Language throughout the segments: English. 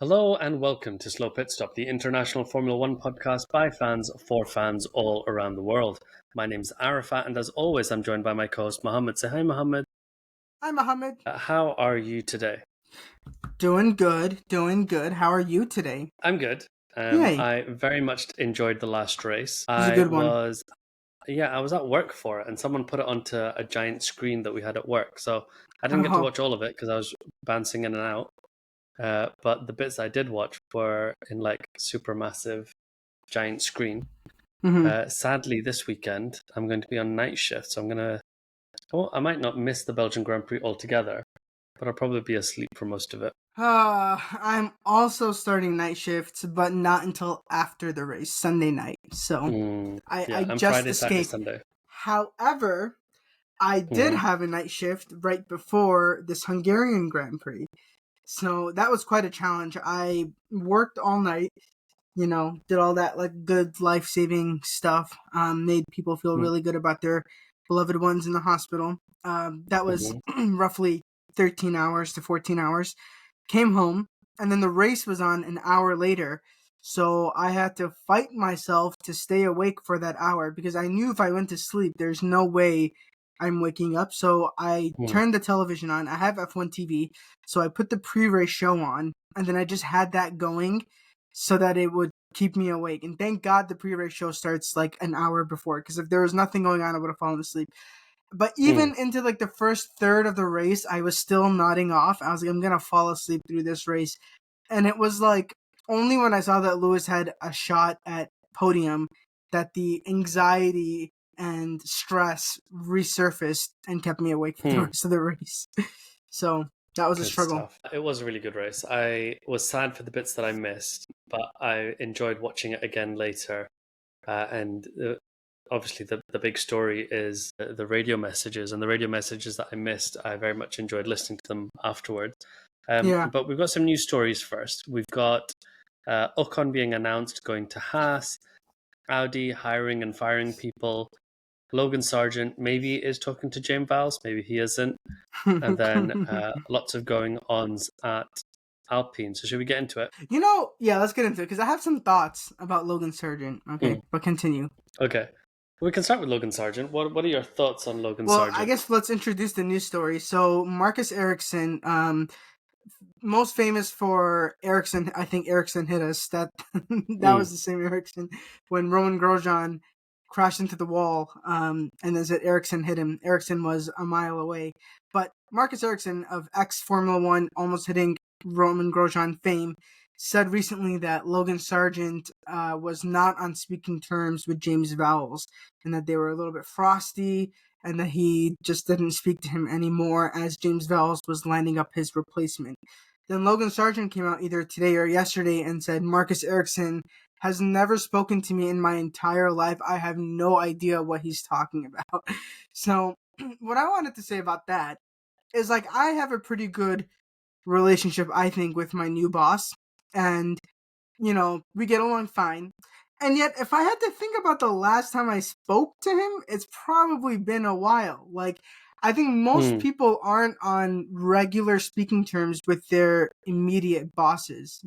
Hello and welcome to Slow Pit Stop, the international Formula One podcast by fans for fans all around the world. My name's Arafat, and as always, I'm joined by my co-host Mohammed. Say hi, Mohammed. Hi, Mohammed. How are you today? Doing good. How are you today? I'm good. Yay. I very much enjoyed the last race. It was a good one. I was at work for it, and someone put it onto a giant screen that we had at work. So I didn't get to watch all of it because I was bouncing in and out. But the bits I did watch were in like super massive giant screen. Sadly, this weekend I'm going to be on night shift, so I might not miss the Belgian Grand Prix altogether, but I'll probably be asleep for most of it. I'm also starting night shifts, but not until after the race, Sunday night. So I just Friday, Saturday, escaped. Sunday. However, I did have a night shift right before this Hungarian Grand Prix. So that was quite a challenge. I worked all night, did all that like good life-saving stuff, made people feel really good about their beloved ones in the hospital. That was roughly 13 hours to 14 hours. Came home, and then the race was on an hour later. So I had to fight myself to stay awake for that hour because I knew if I went to sleep, there's no way I'm waking up. So I turned the television on. I have F1 TV. So I put the pre-race show on, and then I just had that going so that it would keep me awake. And thank God the pre-race show starts like an hour before, because if there was nothing going on, I would have fallen asleep. But even into like the first third of the race, I was still nodding off. I was like, I'm going to fall asleep through this race. And it was like only when I saw that Lewis had a shot at podium that the anxiety and stress resurfaced and kept me awake for the rest of the race. So that was a struggle. Stuff. It was a really good race. I was sad for the bits that I missed, but I enjoyed watching it again later. Obviously, the big story is the radio messages, and the radio messages that I missed, I very much enjoyed listening to them afterwards. But we've got some news stories first. We've got Ocon being announced going to Haas, Audi hiring and firing people, Logan Sargent maybe is talking to James Vowles, maybe he isn't, and then lots of going-ons at Alpine. So should we get into it? Let's get into it, because I have some thoughts about Logan Sargent. Okay, but continue. Okay. We can start with Logan Sargent. What are your thoughts on Logan Sargent? Well, I guess let's introduce the news story. So Marcus Ericsson, most famous for Ericsson, I think Ericsson hit us. That was the same Ericsson when Roman Grosjean crashed into the wall, and then said Ericsson hit him. Ericsson was a mile away. But Marcus Ericsson of ex-Formula One, almost hitting Roman Grosjean fame, said recently that Logan Sargent was not on speaking terms with James Vowles, and that they were a little bit frosty, and that he just didn't speak to him anymore as James Vowles was lining up his replacement. Then Logan Sargent came out either today or yesterday and said, Marcus Ericsson has never spoken to me in my entire life. I have no idea what he's talking about. So what I wanted to say about that is, like, I have a pretty good relationship, I think, with my new boss. And, we get along fine. And yet, if I had to think about the last time I spoke to him, it's probably been a while. Like, I think most people aren't on regular speaking terms with their immediate bosses,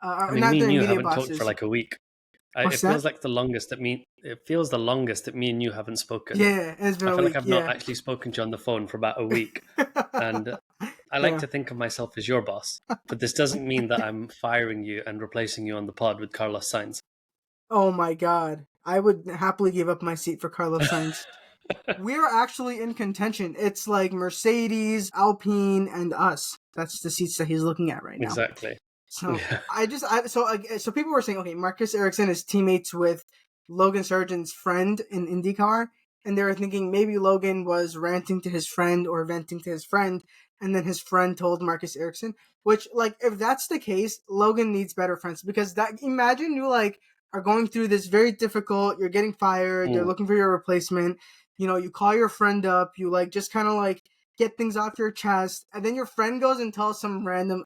I mean, not me their and you immediate haven't bosses. talked for like a week. What's It that? feels like the longest that me and you haven't spoken. Yeah, it's been I a feel week. like I've not actually spoken to you on the phone for about a week. And I like to think of myself as your boss, but this doesn't mean that I'm firing you and replacing you on the pod with Carlos Sainz. Oh my God. I would happily give up my seat for Carlos Sainz. We're actually in contention. It's like Mercedes, Alpine, and us. That's the seats that he's looking at right now. Exactly. So so people were saying, okay, Marcus Ericsson is teammates with Logan Sargent's friend in IndyCar, and they were thinking maybe Logan was ranting to his friend or venting to his friend, and then his friend told Marcus Ericsson. Which, like, if that's the case, Logan needs better friends, because imagine you are going through this very difficult. You're getting fired. They're looking for your replacement. You call your friend up. You just kind of get things off your chest, and then your friend goes and tells some random,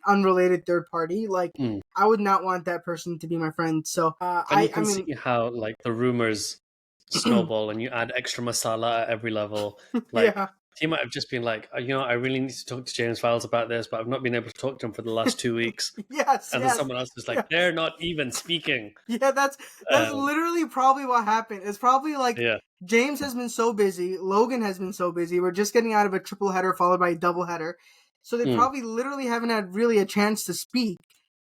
unrelated third party. I would not want that person to be my friend. So and you can see how the rumors snowball, and you add extra masala at every level. He might have just been like, I really need to talk to James Files about this, but I've not been able to talk to him for the last 2 weeks. Yes, And then someone else is like, yes. they're not even speaking. Yeah, that's literally probably what happened. It's probably like James has been so busy, Logan has been so busy. We're just getting out of a triple header followed by a double header, so they probably literally haven't had really a chance to speak.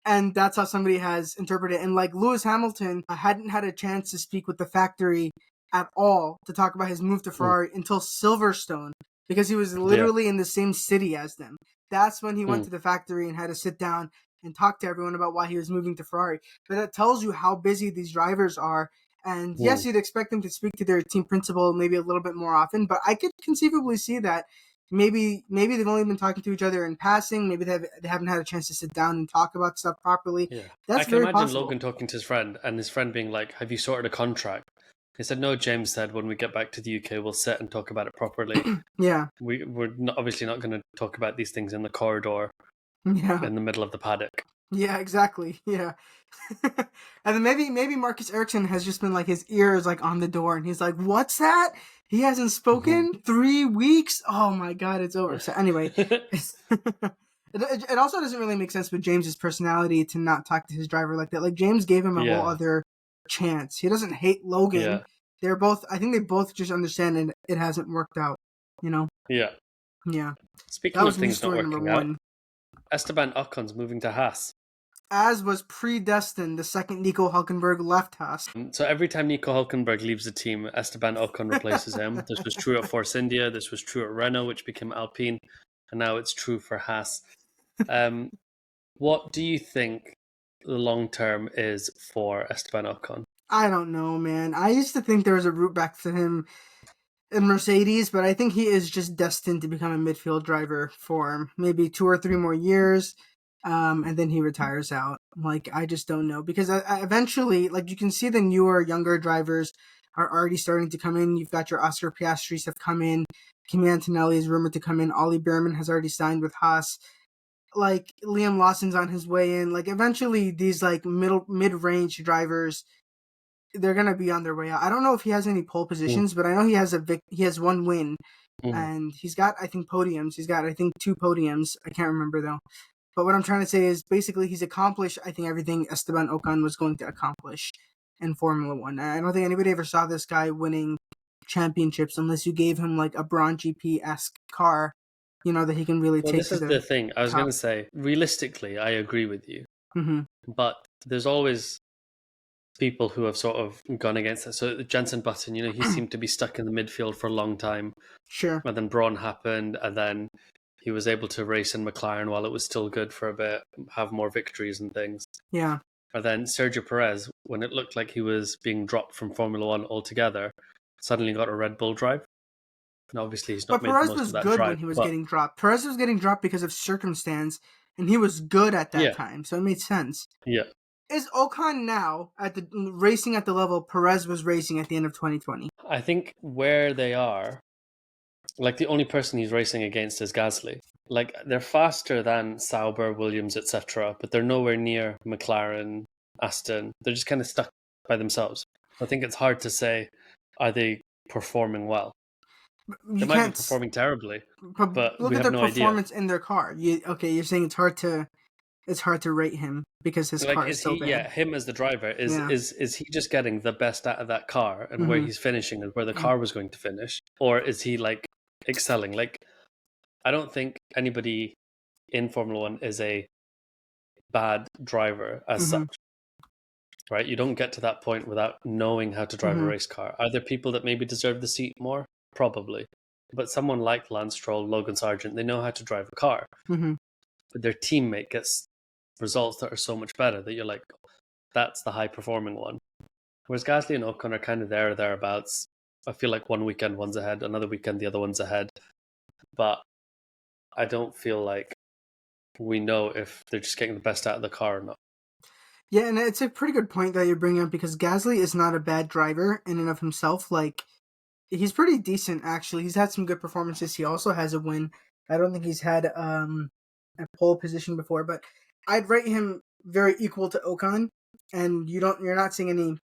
And that's how somebody has interpreted it. And like Lewis Hamilton hadn't had a chance to speak with the factory at all to talk about his move to Ferrari until Silverstone, because he was literally in the same city as them. That's when he went to the factory and had to sit down and talk to everyone about why he was moving to Ferrari. But that tells you how busy these drivers are. And yes, you'd expect them to speak to their team principal maybe a little bit more often, but I could conceivably see that maybe they've only been talking to each other in passing. Maybe they haven't had a chance to sit down and talk about stuff properly. Yeah, that's I can very imagine possible. Logan talking to his friend, and his friend being like, "Have you sorted a contract?" He said, "No." James said, "When we get back to the UK, we'll sit and talk about it properly." We're obviously not going to talk about these things in the corridor, in the middle of the paddock. Yeah, exactly. Yeah. And then maybe Marcus Ericsson has just been like, his ear is like on the door, and he's like, "What's that? He hasn't spoken 3 weeks. Oh my God, it's over." So anyway, it also doesn't really make sense with James's personality to not talk to his driver like that. Like James gave him a whole other chance. He doesn't hate Logan. They're both. I think they both just understand it hasn't worked out. Yeah. Speaking of things not working out, Esteban Ocon's moving to Haas. As was predestined the second Nico Hülkenberg left Haas. So every time Nico Hülkenberg leaves the team, Esteban Ocon replaces him. This was true at Force India. This was true at Renault, which became Alpine. And now it's true for Haas. What do you think the long term is for Esteban Ocon? I don't know, man. I used to think there was a route back to him in Mercedes, but I think he is just destined to become a midfield driver for maybe 2 or 3 more years. And then he retires out. Like, I just don't know. Because eventually, like, you can see the newer, younger drivers are already starting to come in. You've got your Oscar Piastris have come in. Kimi Antonelli is rumored to come in. Ollie Behrman has already signed with Haas. Like, Liam Lawson's on his way in. Like, eventually, these, like, mid-range drivers, they're going to be on their way out. I don't know if he has any pole positions, but I know he has 1 win. And he's got, I think, podiums. He's got, I think, 2 podiums. I can't remember, though. But what I'm trying to say is basically he's accomplished, I think, everything Esteban Ocon was going to accomplish in Formula 1. I don't think anybody ever saw this guy winning championships unless you gave him like a Braun GP-esque car, that he can really take this is the thing. I was going to say, realistically, I agree with you. But there's always people who have sort of gone against it. So Jenson Button, he seemed to be stuck in the midfield for a long time. Sure. And then Braun happened, and then he was able to race in McLaren while it was still good for a bit, have more victories and things. Yeah. And then Sergio Perez, when it looked like he was being dropped from Formula 1 altogether, suddenly got a Red Bull drive. And obviously he's not made the most of that drive. But Perez was good when he was getting dropped. Perez was getting dropped because of circumstance, and he was good at that time, so it made sense. Yeah. Is Ocon now racing at the level Perez was racing at the end of 2020? I think where they are, like the only person he's racing against is Gasly. Like they're faster than Sauber, Williams, etc., but they're nowhere near McLaren, Aston. They're just kind of stuck by themselves. I think it's hard to say, are they performing well? They might be performing terribly, but look we at have their no performance idea. In their car. You're saying it's hard to rate him because his car is so bad. Yeah, him as the driver is he just getting the best out of that car and where he's finishing and where the car was going to finish, or is he like excelling? Like, I don't think anybody in Formula 1 is a bad driver as such, right? You don't get to that point without knowing how to drive a race car. Are there people that maybe deserve the seat more? Probably. But someone like Lance Stroll, Logan Sargent, they know how to drive a car. But their teammate gets results that are so much better that you're like, that's the high-performing one. Whereas Gasly and Ocon are kind of there or thereabouts. I feel like one weekend one's ahead, another weekend the other one's ahead. But I don't feel like we know if they're just getting the best out of the car or not. Yeah, and it's a pretty good point that you're bringing up because Gasly is not a bad driver in and of himself. Like, he's pretty decent, actually. He's had some good performances. He also has a win. I don't think he's had a pole position before, but I'd rate him very equal to Ocon, and you're not seeing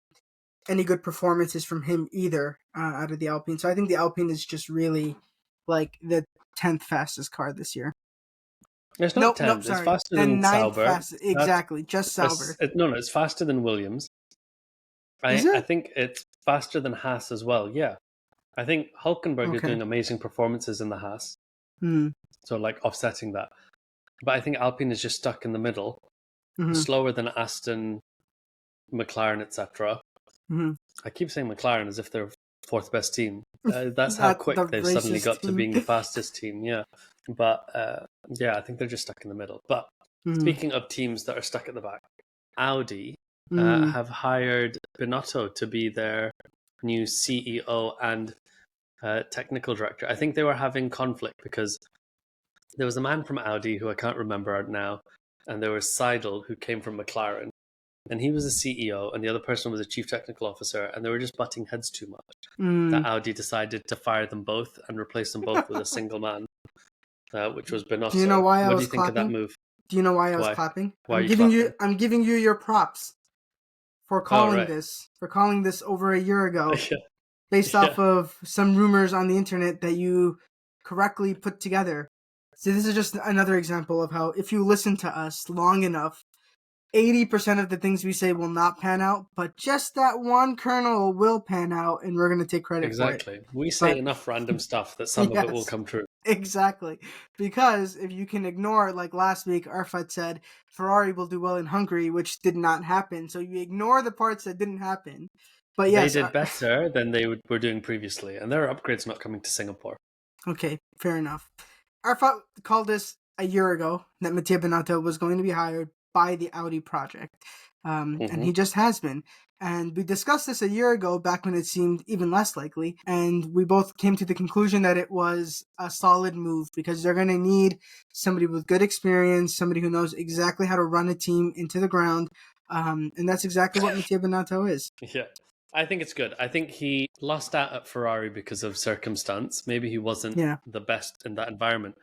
any good performances from him either out of the Alpine. So I think the Alpine is just really like the 10th fastest car this year. It's not 10th. It's Sorry. faster The than 9th Sauber. fastest. Exactly. Just Sauber. No, it's faster than Williams. Is I it? think it's faster than Haas as well. Yeah. I think Hulkenberg is Okay. doing amazing performances in the Haas. Hmm. So, like, offsetting that. But I think Alpine is just stuck in the middle, slower than Aston, McLaren, etc. I keep saying McLaren as if they're fourth best team. That's how Not the quick they've suddenly racist got to team. being the fastest team. Yeah, but yeah, I think they're just stuck in the middle. But speaking of teams that are stuck at the back, Audi have hired Binotto to be their new CEO and technical director. I think they were having conflict because there was a man from Audi who I can't remember now, and there was Seidel who came from McLaren, and he was a CEO, and the other person was a chief technical officer, and they were just butting heads too much. That Audi decided to fire them both and replace them both with a single man, which was Binotto. Do you know why I What do was you think clapping? of that move? Do you know why I was Why? clapping? Why are you clapping? I'm giving you your props for calling this over a year ago, based off of some rumors on the internet that you correctly put together. So this is just another example of how if you listen to us long enough, 80% of the things we say will not pan out, but just that one kernel will pan out, and we're going to take credit for it. Exactly. We say enough random stuff that some of it will come true. Exactly. Because if you can ignore, like last week, Arafat said Ferrari will do well in Hungary, which did not happen. So you ignore the parts that didn't happen. But yes, they did better than they were doing previously, and there are upgrades not coming to Singapore. Okay, fair enough. Arafat called us a year ago that Mattia Binotto was going to be hired by the Audi project. And he just has been. And we discussed this a year ago, back when it seemed even less likely. And we both came to the conclusion that it was a solid move because they're going to need somebody with good experience, somebody who knows exactly how to run a team into the ground. And that's exactly what Mattia Binotto is. Yeah. I think it's good. I think he lost out at Ferrari because of circumstance. Maybe he wasn't the best in that environment.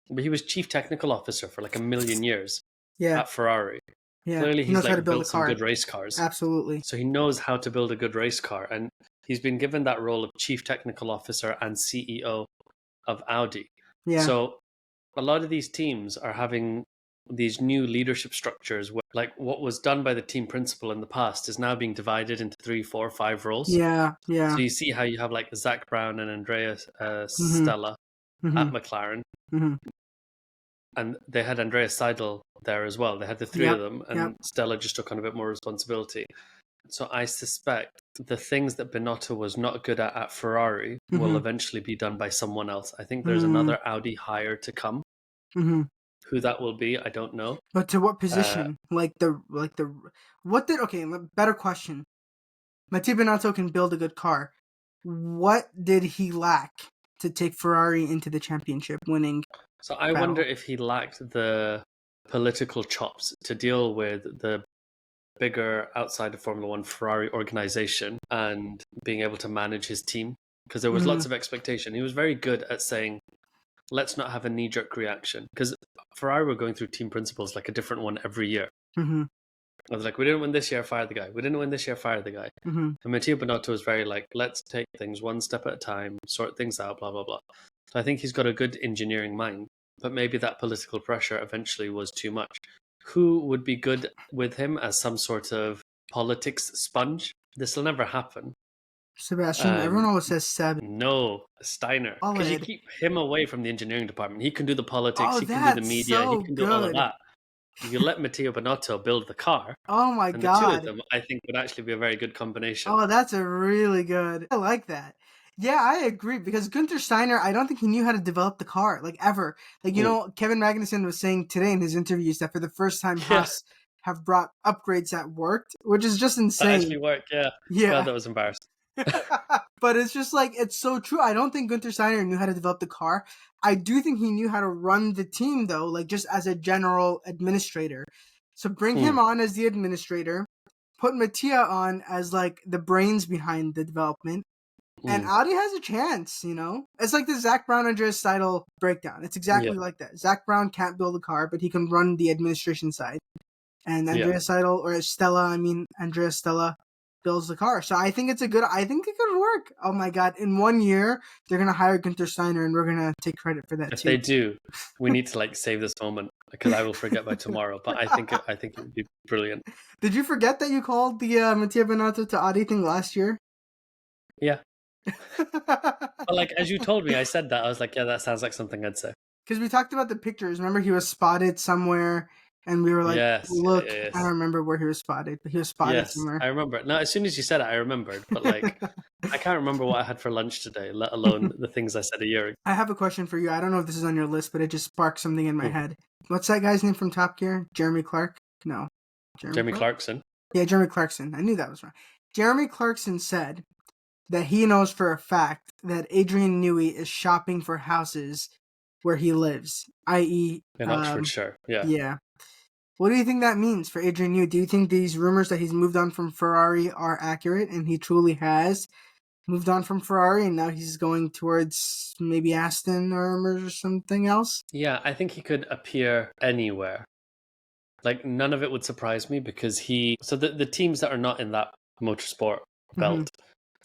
But he was chief technical officer for like a million years at Ferrari. Yeah. Clearly, he knows he's how to like build built some good race cars. Absolutely. So he knows how to build a good race car. And he's been given that role of chief technical officer and CEO of Audi. Yeah. So a lot of these teams are having these new leadership structures where, like, what was done by the team principal in the past is now being divided into 3, 4, 5 roles. Yeah. So you see how you have like Zach Brown and Andrea Stella at McLaren. And they had Andrea Seidel there as well. They had the three of them, and Stella just took on a bit more responsibility. So I suspect the things that Binotto was not good at Ferrari will eventually be done by someone else. I think there's another Audi hire to come. Who that will be, I don't know. But to what position? Better question. Mattia Binotto can build a good car. What did he lack to take Ferrari into the championship winning? So I wonder if he lacked the political chops to deal with the bigger outside of Formula One Ferrari organization and being able to manage his team, because there was lots of expectation. He was very good at saying, let's not have a knee-jerk reaction, because Ferrari were going through team principles like a different one every year. I was like, we didn't win this year, fire the guy. We didn't win this year, fire the guy. And Mattia Binotto was very like, let's take things one step at a time, sort things out, blah, blah, blah. So I think he's got a good engineering mind, but maybe that political pressure eventually was too much. Who would be good with him as some sort of politics sponge? This will never happen. Sebastian, everyone always says Seb. No, Steiner. Because you keep him away from the engineering department. He can do the politics, he can do the media, he can do all of that. You let Mattia Binotto build the car. Oh my and God. The two of them, I think, would actually be a very good combination. Oh, that's a really good. I like that. Yeah, I agree, because Günther Steiner, I don't think he knew how to develop the car, like, ever. Like, you know, Kevin Magnussen was saying today in his interviews that for the first time Haas have brought upgrades that worked, which is just insane. That actually worked, yeah. God, that was embarrassing. But it's just like, it's so true. I don't think Günther Steiner knew how to develop the car. I do think he knew how to run the team, though, like just as a general administrator. So bring him on as the administrator, put Mattia on as like the brains behind the development, and Audi has a chance, you know? It's like the Zach Brown Andrea Seidel breakdown. It's exactly like that. Zach Brown can't build a car, but he can run the administration side. And Andrea Seidel, or Andrea Stella, builds the car. So I think it could work. Oh my God. In 1 year, they're going to hire Günther Steiner and we're going to take credit for that If too. they do, we need to like save this moment because I will forget by tomorrow, but I think it would be brilliant. Did you forget that you called the Mattia Binotto to Audi thing last year? Yeah. But like, as you told me, I said that. I was like, yeah, that sounds like something I'd say. Because we talked about the pictures. Remember, he was spotted somewhere, and we were like, Yes, look, yes. I don't remember where he was spotted, but he was spotted somewhere. I remember. No, as soon as you said it, I remembered. But like, I can't remember what I had for lunch today, let alone the things I said a year ago. I have a question for you. I don't know if this is on your list, but it just sparked something in my head. What's that guy's name from Top Gear? Jeremy Clark? No. Jeremy Clarkson? Yeah, Jeremy Clarkson. I knew that was wrong. Jeremy Clarkson said that he knows for a fact that Adrian Newey is shopping for houses where he lives, i.e. in Oxfordshire. Yeah. Yeah. What do you think that means for Adrian Newey? Do you think these rumors that he's moved on from Ferrari are accurate and he truly has moved on from Ferrari and now he's going towards maybe Aston or something else? Yeah, I think he could appear anywhere. Like, none of it would surprise me because so the teams that are not in that motorsport belt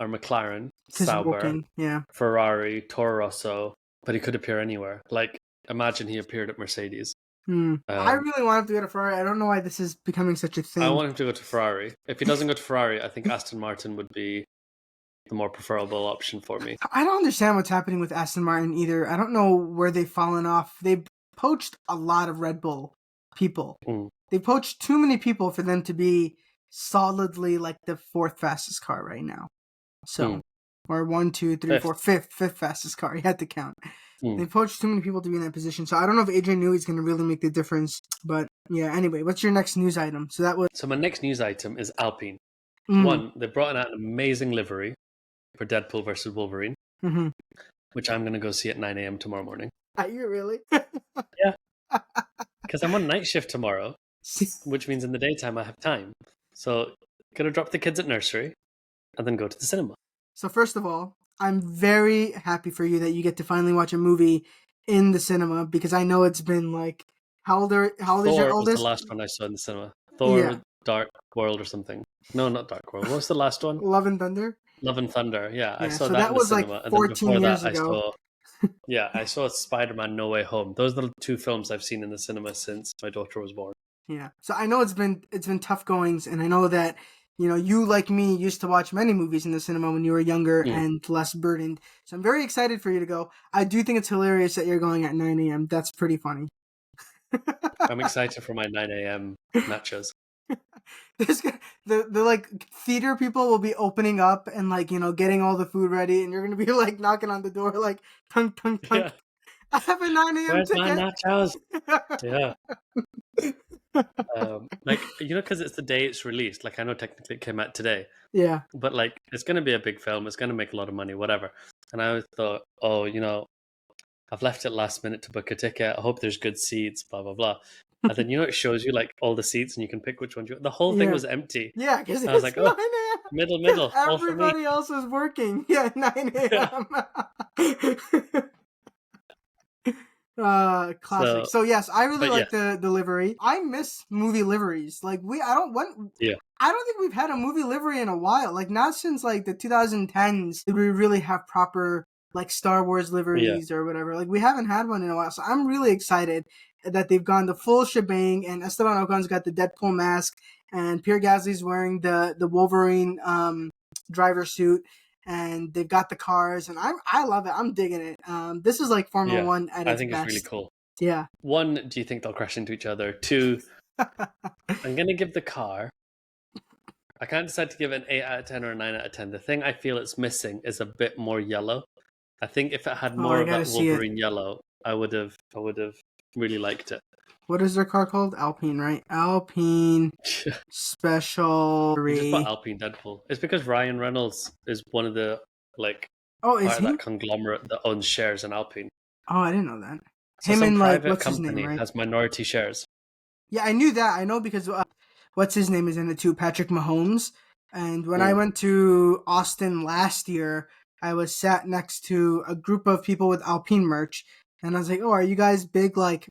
are McLaren, Sauber, Ferrari, Toro Rosso, but he could appear anywhere. Like, imagine he appeared at Mercedes. I really want him to go to Ferrari. I don't know why this is becoming such a thing. I want him to go to Ferrari. If he doesn't go to Ferrari, I think Aston Martin would be the more preferable option for me. I don't understand what's happening with Aston Martin either. I don't know where they've fallen off. They poached a lot of Red Bull people. They poached too many people for them to be solidly like the fourth fastest car right now. So, or 1, 2, 3, 4, fifth fastest car. You had to count. They poached too many people to be in that position. So I don't know if Adrian Newey is going to really make the difference. But yeah, anyway, what's your next news item? So my next news item is Alpine. One, they brought out an amazing livery for Deadpool versus Wolverine, which I'm going to go see at 9 a.m. tomorrow morning. Are you really? Yeah. Because I'm on night shift tomorrow, which means in the daytime I have time. So going to drop the kids at nursery and then go to the cinema. So first of all, I'm very happy for you that you get to finally watch a movie in the cinema because I know it's been like, how old is your oldest? Thor was the last one I saw in the cinema. Thor, Dark World or something. No, not Dark World. What was the last one? Love and Thunder? Love and Thunder, yeah. I saw that in the cinema. Like 14 years ago. I saw Spider-Man No Way Home. Those are the two films I've seen in the cinema since my daughter was born. Yeah. So I know it's been tough goings, and I know that, you know, you like me used to watch many movies in the cinema when you were younger and less burdened. So I'm very excited for you to go. I do think it's hilarious that you're going at 9 a.m. That's pretty funny. I'm excited for my 9 a.m. nachos. The like theater people will be opening up and like, you know, getting all the food ready, and you're gonna be like knocking on the door like tung tung tung. Yeah. I have a 9 a.m. Where's ticket. my nachos? Yeah. Like, you know, because it's the day it's released. Like, I know technically it came out today. Yeah. But like, it's gonna be a big film. It's gonna make a lot of money, whatever. And I always thought, oh, you know, I've left it last minute to book a ticket. I hope there's good seats, blah blah blah. And then, you know, it shows you like all the seats and you can pick which one you want. The whole thing was empty. Yeah, because I was like, oh, middle. Everybody else is working. Yeah, 9 a.m. Classic. So yes, I really like the livery. I miss movie liveries. Like I don't think we've had a movie livery in a while. Like not since like the 2010s did we really have proper like Star Wars liveries or whatever. Like we haven't had one in a while. So I'm really excited that they've gone the full shebang, and Esteban Ocon's got the Deadpool mask, and Pierre Gasly's wearing the Wolverine driver suit, and they've got the cars, and I love it. I'm digging it. This is like Formula One at its best. I think it's really cool. Yeah. 1, do you think they'll crash into each other? 2, I'm going to give the car, I can't decide to give it an 8 out of 10 or a 9 out of 10. The thing I feel it's missing is a bit more yellow. I think if it had more of that Wolverine yellow, I would have really liked it. What is their car called? Alpine, right? Alpine Special. Just put Alpine Deadpool. It's because Ryan Reynolds is one of the like part of that conglomerate that owns shares in Alpine. Oh, I didn't know that. So him and like what's his name, right? Has minority shares. Yeah, I knew that. I know because what's his name is in it too, Patrick Mahomes. And when I went to Austin last year, I was sat next to a group of people with Alpine merch, and I was like, "Oh, are you guys big like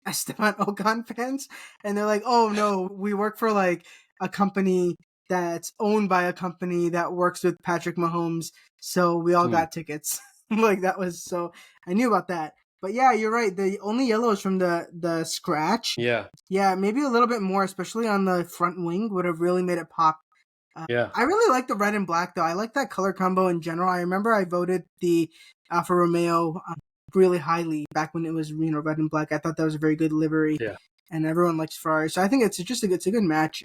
Esteban Ocon fans?" And they're like, "Oh no, we work for like a company that's owned by a company that works with Patrick Mahomes. So we all got tickets. Like that was so I knew about that. But yeah, you're right. The only yellow is from the scratch. Yeah. Yeah, maybe a little bit more, especially on the front wing, would have really made it pop. Yeah. I really like the red and black though. I like that color combo in general. I remember I voted the Alfa Romeo really highly back when it was red and black. I thought that was a very good livery. Yeah. And everyone likes Ferrari, so I think it's just it's a good match.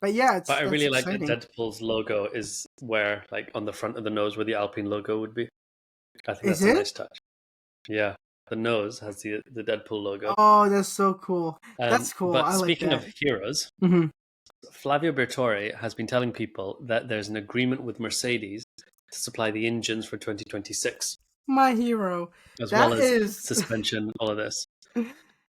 But yeah, But I really like that exciting. Deadpool's logo is where, like, on the front of the nose where the Alpine logo would be. I think Is that's a it? nice touch. Yeah, the nose has the Deadpool logo. Oh, that's so cool. That's cool. But I like speaking that. of heroes, Flavio Bertore has been telling people that there's an agreement with Mercedes to supply the engines for 2026. My hero. As well That as is suspension, all of this.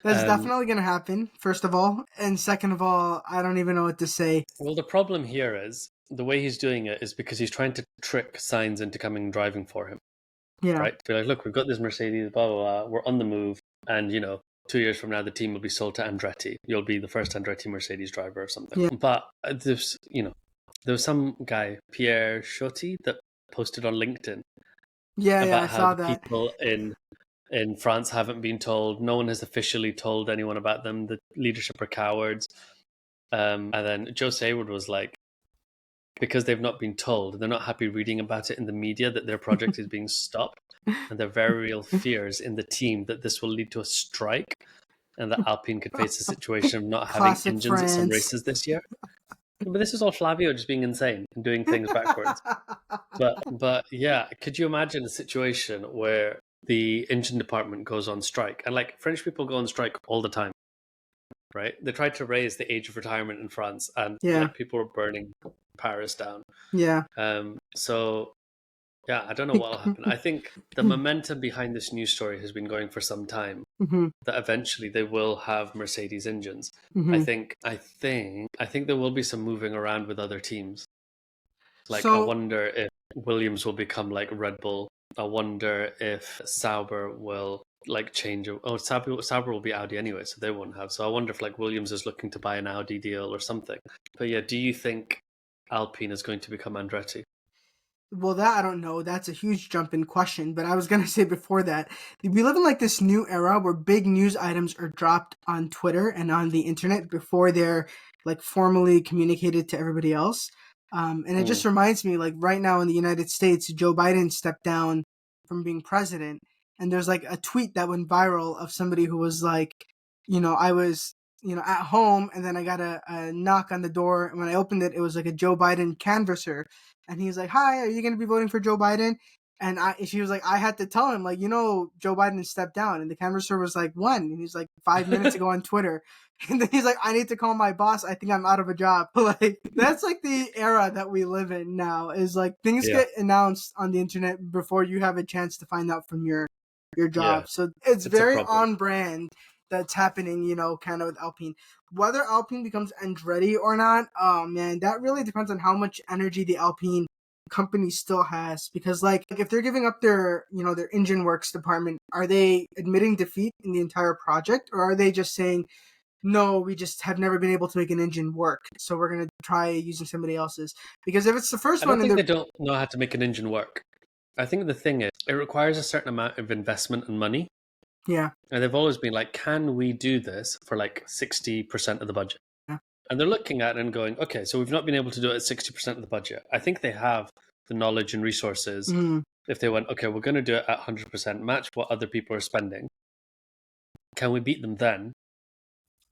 That's definitely going to happen, first of all. And second of all, I don't even know what to say. Well, the problem here is the way he's doing it is because he's trying to trick Sainz into coming driving for him. Yeah. Right? To be like, look, we've got this Mercedes, blah, blah, blah. We're on the move. And, 2 years from now, the team will be sold to Andretti. You'll be the first Andretti Mercedes driver or something. Yeah. But there was some guy, Pierre Chotti, that posted on LinkedIn about I how saw the that. people in France haven't been told. No one has officially told anyone about them. The leadership are cowards. And then Joe Sayward was like, because they've not been told, they're not happy reading about it in the media that their project is being stopped. And there are very real fears in the team that this will lead to a strike and that Alpine could face a situation of not having engines at some races this year. But this is all Flavio just being insane and doing things backwards. But yeah, could you imagine a situation where the engine department goes on strike? And like French people go on strike all the time, right? They tried to raise the age of retirement in France and like people were burning Paris down. Yeah. So yeah, I don't know what will happen. I think the momentum behind this news story has been going for some time. That eventually they will have Mercedes engines. I think there will be some moving around with other teams. Like I wonder if Williams will become like Red Bull. I wonder if Sauber will like change. Oh, Sauber will be Audi anyway, so they won't have. So I wonder if like Williams is looking to buy an Audi deal or something. But yeah, do you think Alpine is going to become Andretti? Well, that I don't know. That's a huge jump in question. But I was going to say before that, we live in like this new era where big news items are dropped on Twitter and on the internet before they're like formally communicated to everybody else. And it just reminds me, like right now in the United States, Joe Biden stepped down from being president. And there's like a tweet that went viral of somebody who was like, I was, at home and then I got a knock on the door. And when I opened it, it was like a Joe Biden canvasser. And he's like, "Hi, are you going to be voting for Joe Biden?" And she was like, I had to tell him, like, Joe Biden stepped down. And the canvasser was like, "When?" And he's like, 5 minutes ago on Twitter. And then he's like, "I need to call my boss. I think I'm out of a job." Like, that's like the era that we live in now, is like things get announced on the internet before you have a chance to find out from your job. Yeah. So it's very on brand that's happening, kind of with Alpine. Whether Alpine becomes Andretti or not, oh man, that really depends on how much energy the Alpine company still has. Because like if they're giving up their, their engine works department, are they admitting defeat in the entire project, or are they just saying, no, we just have never been able to make an engine work, so we're gonna try using somebody else's? Because if it's the first one, I think they don't know how to make an engine work. I think the thing is, it requires a certain amount of investment and money. Yeah. And they've always been like, can we do this for like 60% of the budget? Yeah. And they're looking at it and going, okay, so we've not been able to do it at 60% of the budget. I think they have the knowledge and resources. If they went, okay, we're going to do it at 100%, match what other people are spending. Can we beat them then?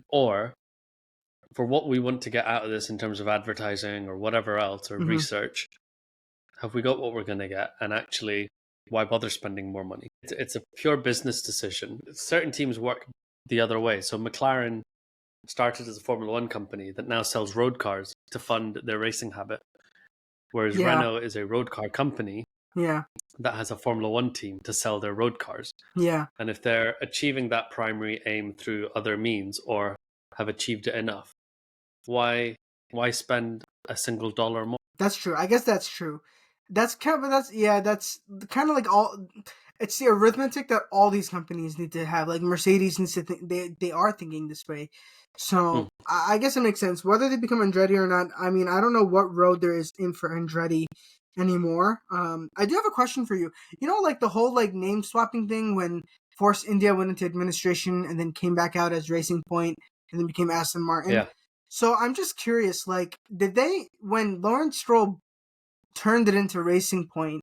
Or for what we want to get out of this in terms of advertising or whatever else, or research, have we got what we're going to get? And actually, why bother spending more money? It's a pure business decision. Certain teams work the other way. So McLaren started as a Formula One company that now sells road cars to fund their racing habit. Whereas Renault is a road car company that has a Formula One team to sell their road cars. Yeah. And if they're achieving that primary aim through other means or have achieved it enough, why spend a single dollar more? That's true. I guess that's true. That's kind of like all. it's the arithmetic that all these companies need to have. Like Mercedes needs to think they are thinking this way. So I guess it makes sense whether they become Andretti or not. I mean, I don't know what road there is in for Andretti anymore. I do have a question for you. You know, like the whole like name swapping thing when Force India went into administration and then came back out as Racing Point and then became Aston Martin. Yeah. So I'm just curious, like, did they when Lawrence Stroll turned it into Racing Point?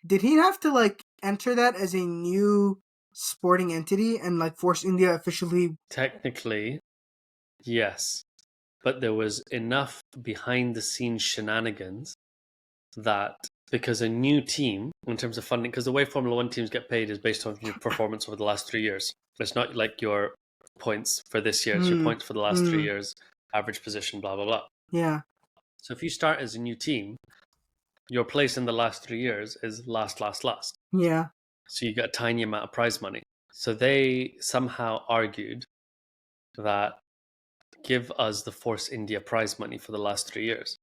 Did he have to like enter that as a new sporting entity and like Force India officially? Technically, yes, but there was enough behind the scenes shenanigans that because a new team, in terms of funding, because the way Formula One teams get paid is based on your performance over the last 3 years. It's not like your points for this year, it's your points for the last 3 years, average position, blah, blah, blah. Yeah. So if you start as a new team, your place in the last 3 years is last. Yeah. So you get a tiny amount of prize money. So they somehow argued that give us the Force India prize money for the last 3 years.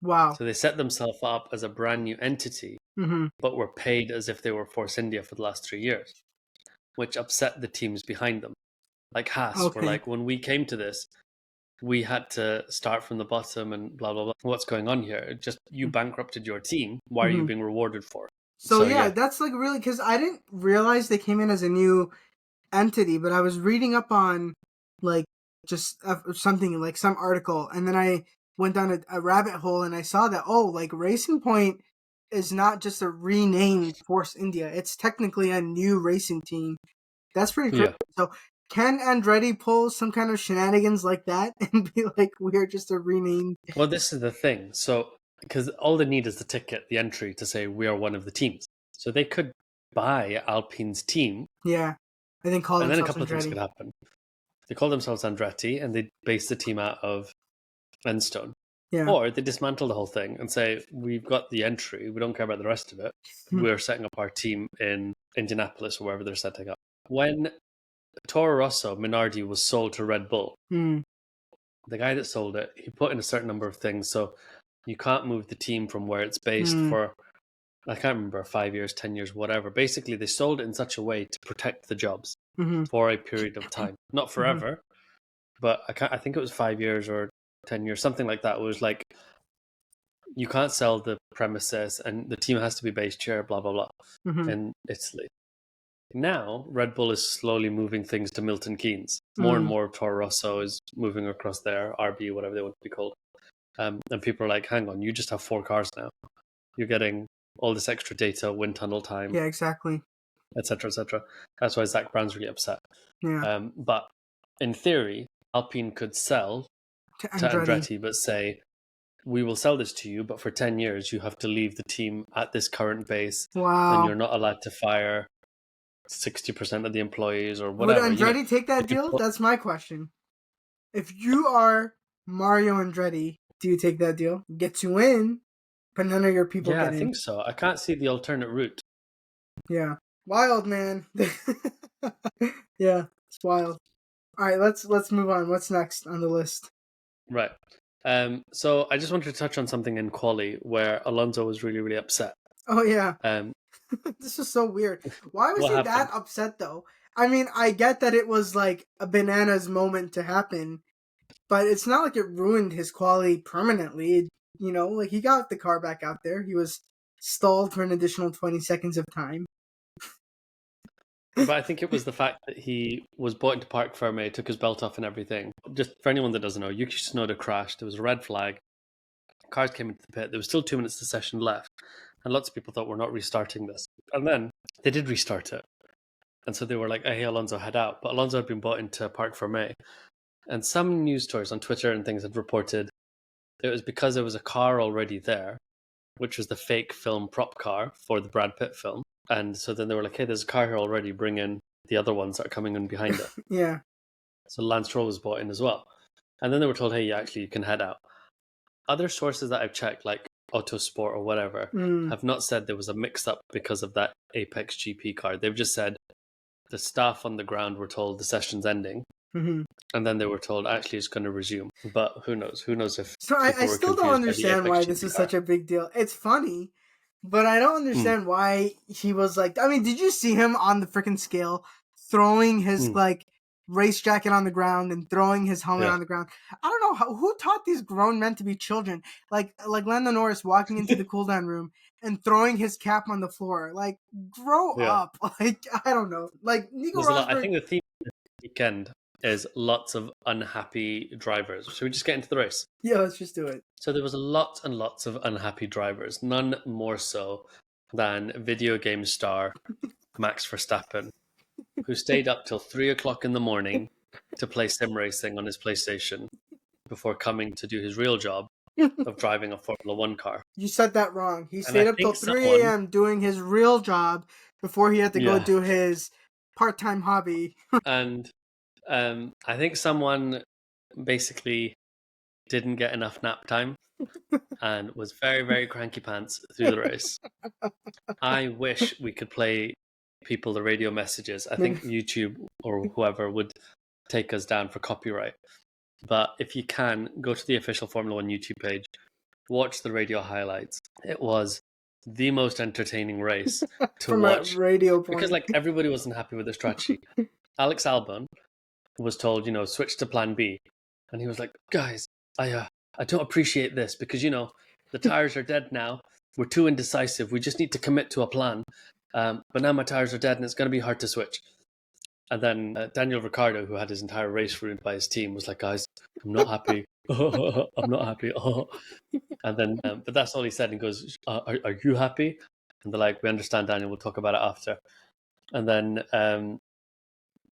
Wow. So they set themselves up as a brand new entity, but were paid as if they were Force India for the last 3 years, which upset the teams behind them. Like Haas were like, when we came to this, we had to start from the bottom and blah, blah, blah. What's going on here? Just you bankrupted your team. Why are you being rewarded for? So yeah, that's like really, because I didn't realize they came in as a new entity, but I was reading up on like just something like some article, and then I went down a rabbit hole and I saw that like Racing Point is not just a renamed Force India; it's technically a new racing team. That's pretty cool. Yeah. So can Andretti pull some kind of shenanigans like that and be like, we're just a renamed? Well, this is the thing. So because all they need is the ticket, the entry to say we are one of the teams. So they could buy Alpine's team. Yeah. And then call themselves Andretti. And then a couple of things could happen. They call themselves Andretti and they base the team out of Enstone. Yeah. Or they dismantle the whole thing and say, we've got the entry, we don't care about the rest of it. We're setting up our team in Indianapolis or wherever they're setting up. When Toro Rosso, Minardi, was sold to Red Bull, the guy that sold it, he put in a certain number of things. So you can't move the team from where it's based for, I can't remember, 5 years, 10 years, whatever. Basically, they sold it in such a way to protect the jobs for a period of time. Not forever, but I think it was 5 years or 10 years, something like that. It was like, you can't sell the premises and the team has to be based here, blah, blah, blah, in Italy. Now, Red Bull is slowly moving things to Milton Keynes. More and more Toro Rosso is moving across there, RB, whatever they want to be called. And people are like, hang on, you just have 4 cars now. You're getting all this extra data, wind tunnel time. Yeah, exactly. Etc., etc. That's why Zach Brown's really upset. Yeah. But in theory, Alpine could sell to Andretti, but say, we will sell this to you, but for 10 years, you have to leave the team at this current base. Wow. And you're not allowed to fire 60% of the employees or whatever. Would Andretti take that deal? That's my question. If you are Mario Andretti, do you take that deal? Gets you in, but none of your people get in. Yeah, I think so. I can't see the alternate route. Yeah. Wild, man. Yeah, it's wild. All right, let's move on. What's next on the list? Right. So I just wanted to touch on something in quali where Alonso was really, really upset. Oh, yeah. This is so weird. Why was he that upset, though? I mean, I get that it was like a bananas moment to happen, but it's not like it ruined his quali permanently. You know, like he got the car back out there. He was stalled for an additional 20 seconds of time. But I think it was the fact that he was brought into Parc Fermé, took his belt off and everything. Just for anyone that doesn't know, Yuki Tsunoda crashed. There was a red flag. Cars came into the pit. There was still 2 minutes of the session left. And lots of people thought, we're not restarting this. And then they did restart it. And so they were like, hey, Alonso, head out. But Alonso had been brought into Parc Fermé. And some news stories on Twitter and things had reported it was because there was a car already there, which was the fake film prop car for the Brad Pitt film. And so then they were like, hey, there's a car here already, bring in the other ones that are coming in behind it. Yeah. So Lance Stroll was brought in as well. And then they were told, hey, you can head out. Other sources that I've checked, like Autosport or whatever, have not said there was a mix-up because of that Apex GP car. They've just said the staff on the ground were told the session's ending. And then they were told, actually, it's going to resume. But who knows? Who knows if... So I still don't understand why this is such a big deal. It's funny, But I don't understand why he was like. I mean, did you see him on the freaking scale throwing his like race jacket on the ground and throwing his helmet on the ground? I don't know who taught these grown men to be children. Like Lando Norris walking into the cool down room and throwing his cap on the floor. Like, grow up. Like, I don't know. Like Nico Rosberg. I think the theme of the weekend is lots of unhappy drivers. Should we just get into the race? Yeah, let's just do it. So there was lots and lots of unhappy drivers, none more so than video game star Max Verstappen, who stayed up till 3 o'clock in the morning to play sim racing on his PlayStation before coming to do his real job of driving a Formula One car. You said that wrong. He stayed up till 3 a.m. doing his real job before he had to go do his part-time hobby. And I think someone basically didn't get enough nap time and was very, very cranky pants through the race. I wish we could play people the radio messages. I think YouTube or whoever would take us down for copyright. But if you can, go to the official Formula One YouTube page, watch the radio highlights. It was the most entertaining race to watch. A radio point. Because like everybody wasn't happy with the strategy. Alex Albon was told, switch to plan B. And he was like, guys, I don't appreciate this because, the tires are dead now. We're too indecisive. We just need to commit to a plan. But now my tires are dead and it's going to be hard to switch. And then Daniel Ricciardo, who had his entire race ruined by his team, was like, guys, I'm not happy. I'm not happy. And then, but that's all he said. He goes, are you happy? And they're like, we understand, Daniel. We'll talk about it after. And then...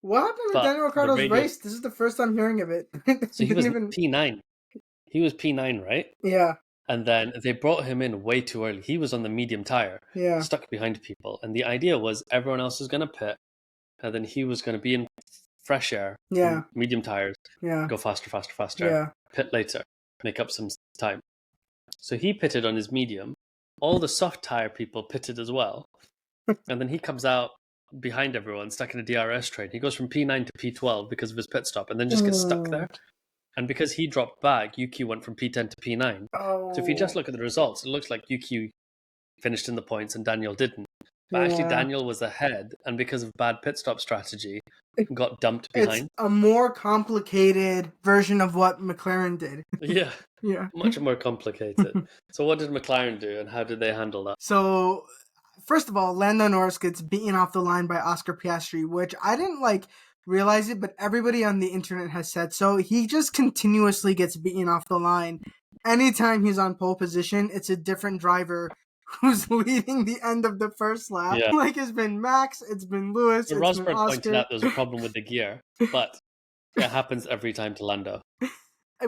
what happened with Daniel Ricciardo's race? This is the first time hearing of it. So he was P9. He was P9, right? Yeah. And then they brought him in way too early. He was on the medium tire, stuck behind people. And the idea was everyone else was going to pit, and then he was going to be in fresh air, medium tires, go faster, pit later, make up some time. So he pitted on his medium. All the soft tire people pitted as well. And then he comes out behind everyone, stuck in a DRS train. He goes from P9 to P12 because of his pit stop, and then just gets stuck there. And because he dropped back, Yuki went from P10 to P9. So if you just look at the results, it looks like Yuki finished in the points and Daniel didn't. But actually Daniel was ahead, and because of bad pit stop strategy, got dumped behind. It's a more complicated version of what McLaren did. Yeah. Much more complicated. So what did McLaren do, and how did they handle that? So, first of all, Lando Norris gets beaten off the line by Oscar Piastri, which I didn't realize it, but everybody on the internet has said so. He just continuously gets beaten off the line. Anytime he's on pole position, it's a different driver who's leading the end of the first lap. Yeah. It's been Max, it's been Lewis, it's Rosberg been Oscar. Pointed out there's a problem with the gear, but it happens every time to Lando.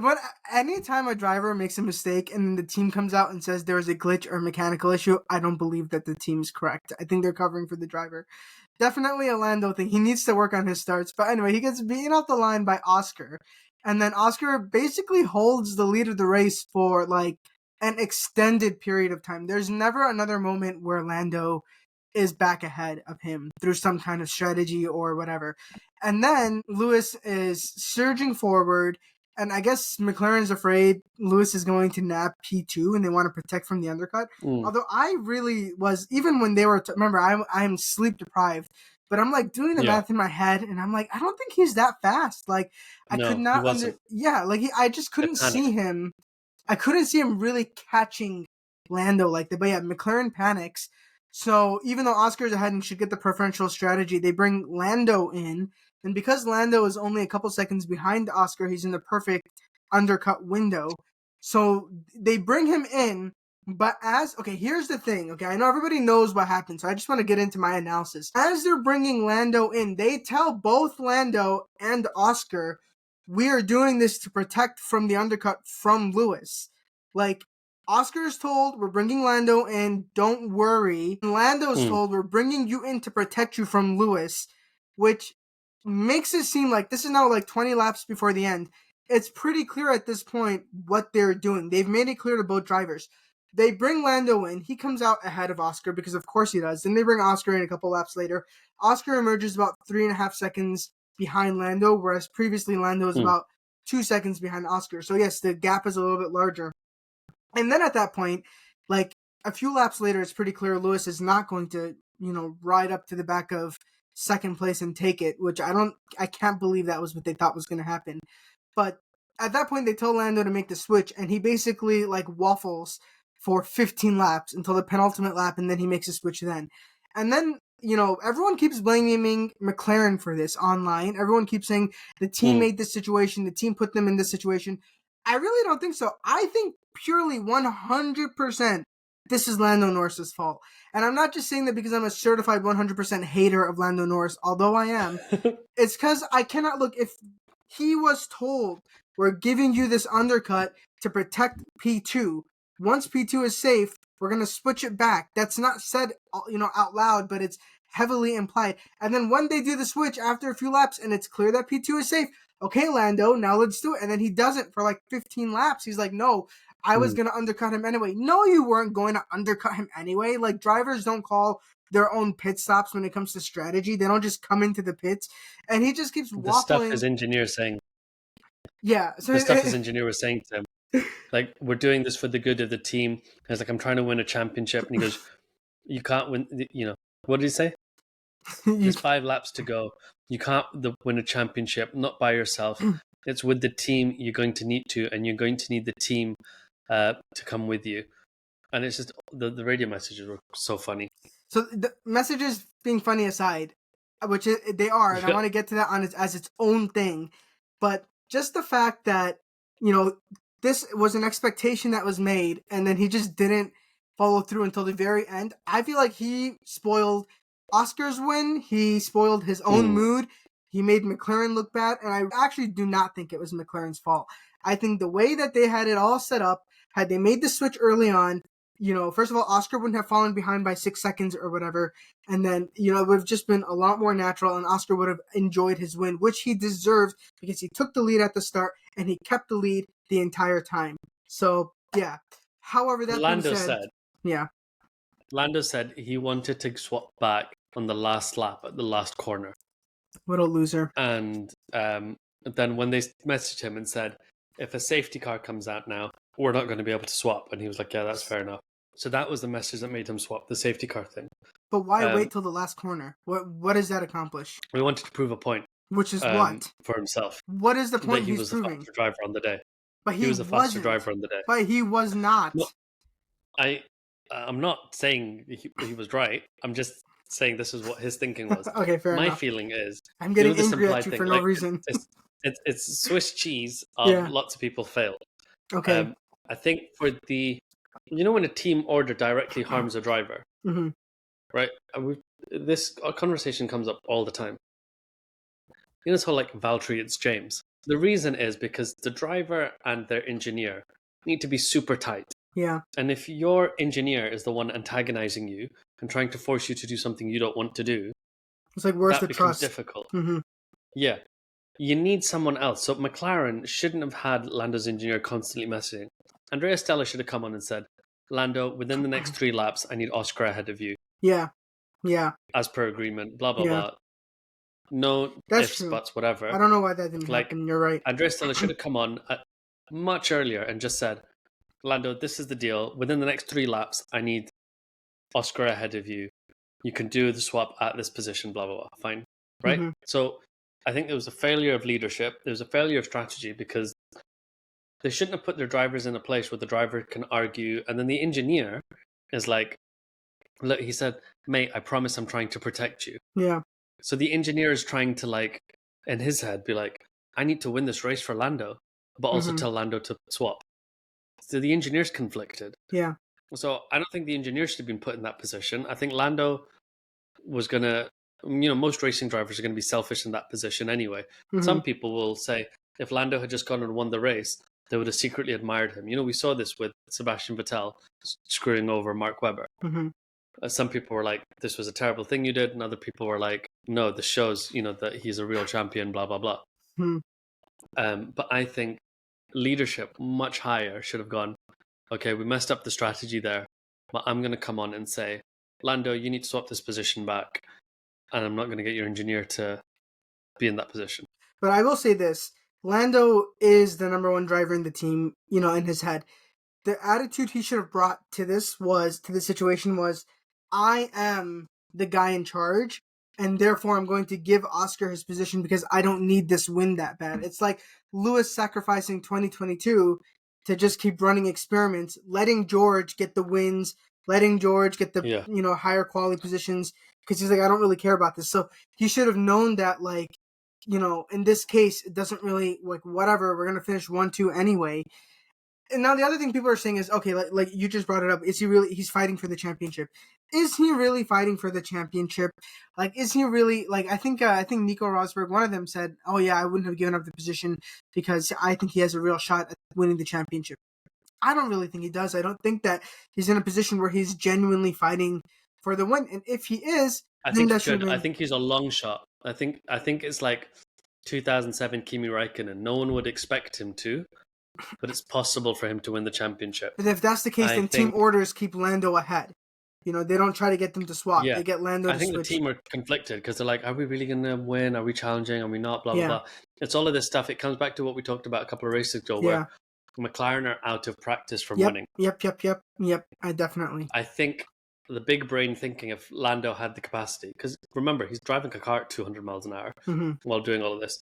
But anytime a driver makes a mistake and the team comes out and says there's a glitch or mechanical issue, I don't believe that the team's correct. I think they're covering for the driver. Definitely a Lando thing. He needs to work on his starts. But anyway, he gets beaten off the line by Oscar. And then Oscar basically holds the lead of the race for an extended period of time. There's never another moment where Lando is back ahead of him through some kind of strategy or whatever. And then Lewis is surging forward. And I guess McLaren's afraid Lewis is going to nab P2 and they want to protect from the undercut. Although I really was, even when they were, remember, I'm sleep deprived, but I'm doing the math in my head and I'm I don't think he's that fast. I could not, I just couldn't see him. I couldn't see him really catching Lando like that. But yeah, McLaren panics. So even though Oscar's ahead and should get the preferential strategy, they bring Lando in. And because Lando is only a couple seconds behind Oscar, he's in the perfect undercut window. So they bring him in, but here's the thing. Okay, I know everybody knows what happened, so I just want to get into my analysis. As they're bringing Lando in, they tell both Lando and Oscar, we are doing this to protect from the undercut from Lewis. Oscar is told, we're bringing Lando in, don't worry. And Lando's told, we're bringing you in to protect you from Lewis, which makes it seem like this is now 20 laps before the end. It's pretty clear at this point what they're doing. They've made it clear to both drivers. They bring Lando in. He comes out ahead of Oscar because of course he does. Then they bring Oscar in a couple laps later. Oscar emerges about 3.5 seconds behind Lando, whereas previously Lando was about 2 seconds behind Oscar. So yes, the gap is a little bit larger. And then at that point, a few laps later, it's pretty clear Lewis is not going to, ride up to the back of second place and take it, which I can't believe that was what they thought was going to happen. But at that point, they told Lando to make the switch, and he basically waffles for 15 laps until the penultimate lap, and then he makes a switch then. And then, everyone keeps blaming McLaren for this online. Everyone keeps saying the team made this situation, the team put them in this situation. I really don't think so. I think purely 100% this is Lando Norris's fault. And I'm not just saying that because I'm a certified 100% hater of Lando Norris, although I am. It's because I cannot look. If he was told, we're giving you this undercut to protect P2. Once P2 is safe, we're going to switch it back. That's not said, out loud, but it's heavily implied. And then when they do the switch after a few laps and it's clear that P2 is safe, okay, Lando, now let's do it. And then he doesn't for 15 laps. He's like, no, I was going to undercut him anyway. No, you weren't going to undercut him anyway. Drivers don't call their own pit stops when it comes to strategy. They don't just come into the pits. And he just keeps waffling. The stuff his engineer is saying. Yeah. So the stuff his engineer was saying to him. We're doing this for the good of the team. He's like, I'm trying to win a championship. And he goes, you can't win, what did he say? There's 5 laps to go. You can't win a championship, not by yourself. It's with the team you're going to need to, and you're going to need the team to come with you. And it's just, the radio messages were so funny. So the messages being funny aside, which they are, and I want to get to that as its own thing. But just the fact that, this was an expectation that was made, and then he just didn't follow through until the very end. I feel like he spoiled Oscar's win. He spoiled his own mood. He made McLaren look bad, and I actually do not think it was McLaren's fault. I think the way that they had it all set up, had they made the switch early on, first of all, Oscar wouldn't have fallen behind by 6 seconds or whatever, and then, it would have just been a lot more natural, and Oscar would have enjoyed his win, which he deserved, because he took the lead at the start, and he kept the lead the entire time. So, yeah. However, that Lando said, yeah. Lando said he wanted to swap back on the last lap at the last corner. What a loser. And then when they messaged him and said, if a safety car comes out now, we're not going to be able to swap. And he was like, yeah, that's fair enough. So that was the message that made him swap, the safety car thing. But why wait till the last corner? What does that accomplish? We wanted to prove a point. Which is what? For himself. What is the point he's proving? He was the faster driver on the day. But he was the faster driver on the day. But he was not. No, I'm not saying he was right. I'm just saying this is what his thinking was. Okay, fair enough. My feeling is... I'm getting angry at you for no reason. It's Swiss cheese of lots of people failed. Okay. I think for the... when a team order directly harms a driver, right? This conversation comes up all the time. It's how Val treats James. The reason is because the driver and their engineer need to be super tight. Yeah. And if your engineer is the one antagonizing you and trying to force you to do something you don't want to do, it's where's the trust? Difficult. Yeah. You need someone else. So McLaren shouldn't have had Lando's engineer constantly messaging. Andrea Stella should have come on and said, Lando, within the next 3 laps, I need Oscar ahead of you. Yeah. Yeah. As per agreement, blah, blah, blah. No ifs, buts, whatever. I don't know why that didn't happen. You're right. Andrea Stella should have come on much earlier and just said, Lando, this is the deal. Within the next 3 laps, I need Oscar ahead of you. You can do the swap at this position, blah, blah, blah. Fine. Right? So I think there was a failure of leadership. There was a failure of strategy because they shouldn't have put their drivers in a place where the driver can argue. And then the engineer is like, look, he said, mate, I promise I'm trying to protect you. Yeah. So the engineer is trying to in his head, be like, I need to win this race for Lando, but also tell Lando to swap. So the engineer's conflicted. Yeah. So I don't think the engineer should have been put in that position. I think Lando was going to, most racing drivers are going to be selfish in that position anyway. Some people will say, if Lando had just gone and won the race, they would have secretly admired him. We saw this with Sebastian Vettel screwing over Mark Webber. Some people were like, this was a terrible thing you did. And other people were like, no, this shows, that he's a real champion, blah, blah, blah. But I think leadership much higher should have gone, okay, we messed up the strategy there, but I'm going to come on and say, Lando, you need to swap this position back. And I'm not going to get your engineer to be in that position. But I will say this. Lando is the number 1 driver in the team, in his head. the attitude he should have brought to the situation was, I am the guy in charge, and therefore I'm going to give Oscar his position because I don't need this win that bad. It's like Lewis sacrificing 2022 to just keep running experiments, letting George get the wins, letting George get the higher quality positions, because he's like, I don't really care about this. So he should have known that, like, in this case, it doesn't really, like, whatever, we're going to finish 1-2 anyway. And now the other thing people are saying is, okay, like you just brought it up, he's fighting for the championship. Is he really fighting for the championship? Like, is he really, like, I think Nico Rosberg, one of them said, oh yeah, I wouldn't have given up the position because I think he has a real shot at winning the championship. I don't really think he does. I don't think that he's in a position where he's genuinely fighting for the win. And if he is, I think he could. I think he's a long shot. I think it's like 2007 Kimi Räikkönen. No one would expect him to, but it's possible for him to win the championship. But if that's the case, then team orders keep Lando ahead. They don't try to get them to swap. Yeah. They get Lando to switch. I think the team are conflicted because they're like, are we really going to win? Are we challenging? Are we not? Blah, blah, blah. It's all of this stuff. It comes back to what we talked about a couple of races ago where McLaren are out of practice from winning. Yep. I definitely. I think the big brain thinking if Lando had the capacity, because remember, he's driving a car at 200 miles an hour while doing all of this.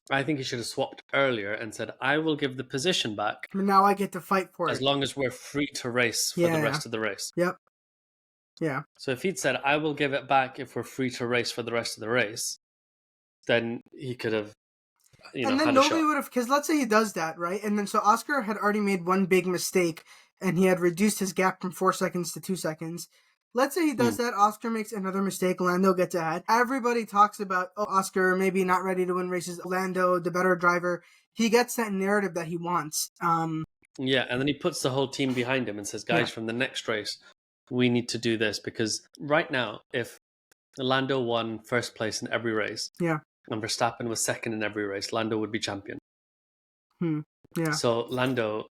I think he should have swapped earlier and said, I will give the position back. Now I get to fight for it. As long as we're free to race for the rest of the race. Yep. Yeah. So if he'd said, I will give it back if we're free to race for the rest of the race, then he could have, and then nobody would have, because let's say he does that, right? And then so Oscar had already made one big mistake and he had reduced his gap from 4 seconds to 2 seconds. Let's say he does that, Oscar makes another mistake, Lando gets ahead. Everybody talks about, Oscar maybe not ready to win races, Lando, the better driver. He gets that narrative that he wants. Yeah, and then he puts the whole team behind him and says, guys, from the next race, we need to do this. Because right now, if Lando won first place in every race, and Verstappen was second in every race, Lando would be champion. Yeah. So Lando...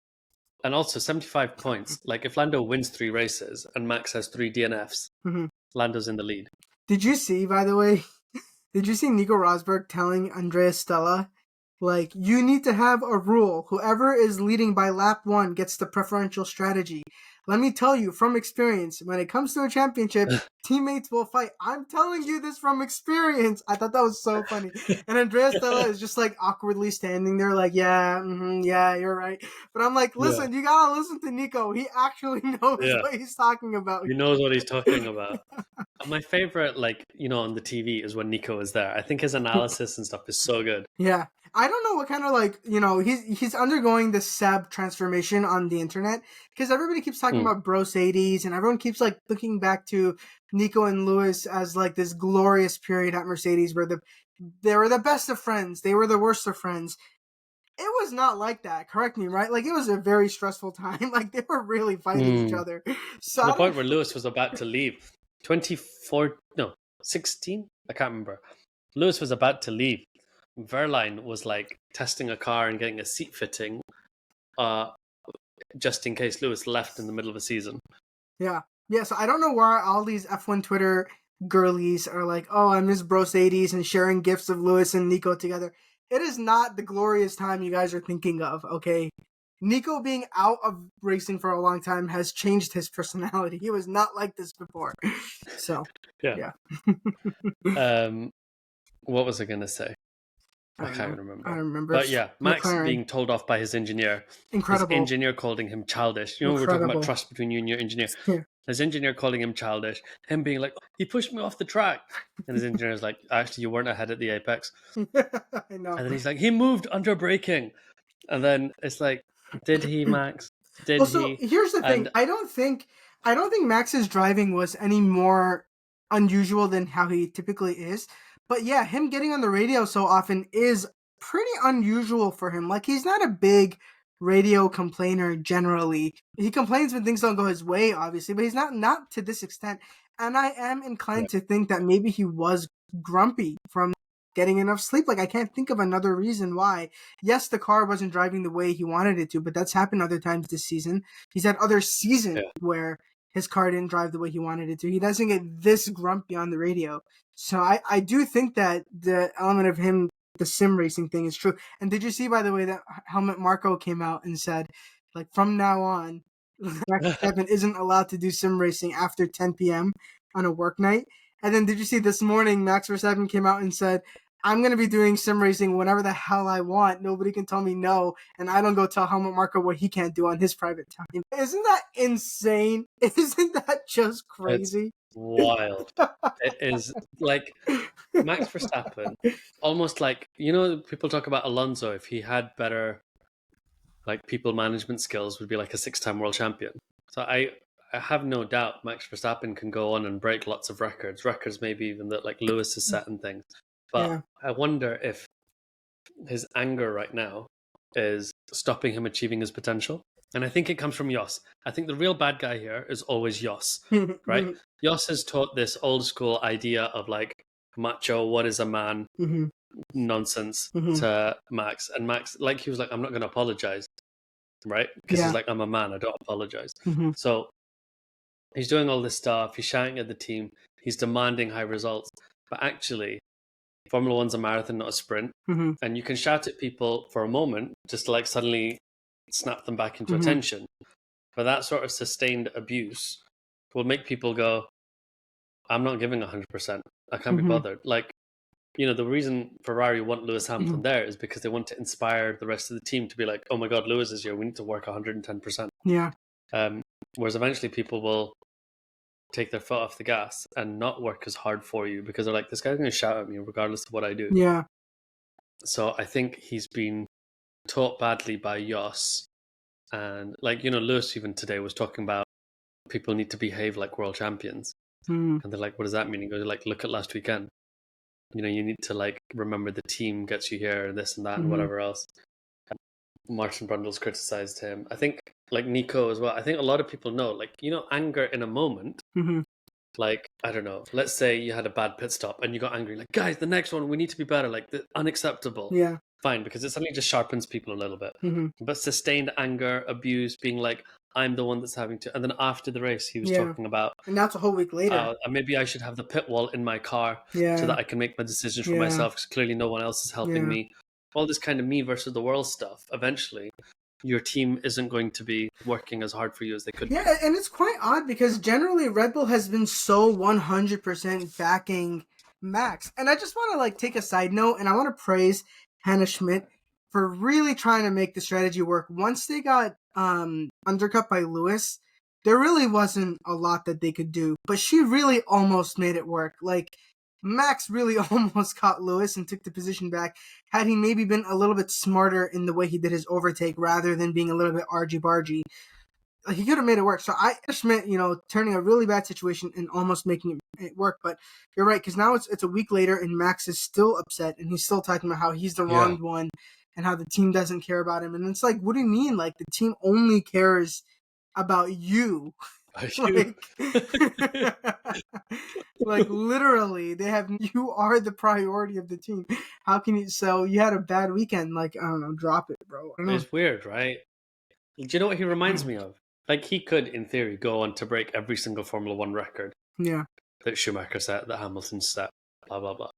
And also 75 points. Like if Lando wins 3 races and Max has 3 DNFs, Lando's in the lead. Did you see, by the way, Nico Rosberg telling Andrea Stella, like, you need to have a rule. Whoever is leading by lap 1 gets the preferential strategy. Let me tell you from experience, when it comes to a championship, teammates will fight. I'm telling you this from experience. I thought that was so funny. And Andrea Stella is just like awkwardly standing there like, yeah, you're right. But I'm like, listen, you gotta listen to Nico. He actually knows what he's talking about. He knows what he's talking about. My favorite, like, on the TV is when Nico is there. I think his analysis and stuff is so good. Yeah. I don't know what kind of, like, he's undergoing this Seb transformation on the internet because everybody keeps talking about Bros80s and everyone keeps, like, looking back to Nico and Lewis as, like, this glorious period at Mercedes where they were the best of friends. They were the worst of friends. It was not like that. Correct me, right? Like, it was a very stressful time. Like, they were really fighting each other. So to the point where Lewis was about to leave. 16? I can't remember. Lewis was about to leave. Verline was like testing a car and getting a seat fitting just in case Lewis left in the middle of a season. Yeah. So I don't know why all these F1 Twitter girlies are like, oh, I miss Bros80s and sharing gifs of Lewis and Nico together. It is not the glorious time you guys are thinking of, okay? Nico being out of racing for a long time has changed his personality. He was not like this before. So, yeah. What was I going to say? I can't remember. I remember. But yeah, Max McLaren being told off by his engineer. Incredible. His engineer calling him childish. You know, we're talking about trust between you and your engineer. Yeah. His engineer calling him childish. Him being like, he pushed me off the track. And his engineer's like, actually, you weren't ahead at the apex. I know. And then he's like, he moved under braking. And then it's like, did he, Max? Did he? Here's the thing. I don't think Max's driving was any more unusual than how he typically is. But yeah, him getting on the radio so often is pretty unusual for him. Like, he's not a big radio complainer generally. He complains when things don't go his way, obviously, but he's not to this extent. And I am inclined to think that maybe he was grumpy from getting enough sleep. Like, I can't think of another reason why. Yes, the car wasn't driving the way he wanted it to, but that's happened other times this season. He's had other seasons where his car didn't drive the way he wanted it to. He doesn't get this grumpy on the radio. So I do think that the element of him, the sim racing thing is true. And did you see, by the way, that Helmut Marko came out and said, Like from now on, Max Verstappen isn't allowed to do sim racing after 10 p.m. on a work night. And then did you see this morning, Max Verstappen came out and said, I'm going to be doing sim racing whenever the hell I want. Nobody can tell me no. And I don't go tell Helmut Marko what he can't do on his private time. Isn't that insane? Isn't that just crazy? It's wild. It is like Max Verstappen, almost like, people talk about Alonso, if he had better like people management skills, would be like a 6-time world champion. So I have no doubt Max Verstappen can go on and break lots of records maybe even that like Lewis has set and things. But yeah. I wonder if his anger right now is stopping him achieving his potential. And I think it comes from Jos. I think the real bad guy here is always Jos, right? Jos has taught this old school idea of like macho, what is a man nonsense to Max. And Max, like he was like, I'm not going to apologize, right? Because he's like, I'm a man, I don't apologize. So he's doing all this stuff. He's shouting at the team. He's demanding high results. But actually, Formula One's a marathon, not a sprint. And you can shout at people for a moment just to like suddenly snap them back into attention. But that sort of sustained abuse will make people go, I'm not giving 100%. I can't be bothered. Like, the reason Ferrari want Lewis Hamilton there is because they want to inspire the rest of the team to be like, oh my God, Lewis is here. We need to work 110%. Yeah. Whereas eventually people will take their foot off the gas and not work as hard for you because they're like, this guy's going to shout at me regardless of what I do. Yeah. So I think he's been taught badly by Jos. And like, Lewis even today was talking about people need to behave like world champions. And they're like, what does that mean? He goes like, look at last weekend. You need to like remember the team gets you here, this and that and whatever else. Martin Brundle's criticized him. I think like Nico as well. I think a lot of people know, like, anger in a moment. Like, I don't know, let's say you had a bad pit stop and you got angry, like, guys, the next one, we need to be better, like, unacceptable. Yeah. Fine, because it suddenly just sharpens people a little bit. But sustained anger, abuse, being like, I'm the one that's having to. And then after the race, he was talking about. And that's a whole week later. Maybe I should have the pit wall in my car so that I can make my decisions for myself because clearly no one else is helping me. All this kind of me versus the world stuff. Eventually, your team isn't going to be working as hard for you as they could. Yeah, and it's quite odd because generally Red Bull has been so 100% backing Max. And I just want to like take a side note and I want to praise Hannah Schmidt for really trying to make the strategy work. Once they got undercut by Lewis, there really wasn't a lot that they could do. But she really almost made it work. Like, Max really almost caught Lewis and took the position back. Had he maybe been a little bit smarter in the way he did his overtake rather than being a little bit argy-bargy, he could have made it work. So Schmidt, turning a really bad situation and almost making it work. But you're right, because now it's a week later and Max is still upset and he's still talking about how he's the wronged one and how the team doesn't care about him. And it's like, what do you mean? Like, the team only cares about you. Like literally, you are the priority of the team. How can you? So you had a bad weekend. Like, I don't know, drop it, bro. It's weird, right? Do you know what he reminds me of? Like, he could, in theory, go on to break every single Formula One record. Yeah. That Schumacher set, that Hamilton set, blah blah blah.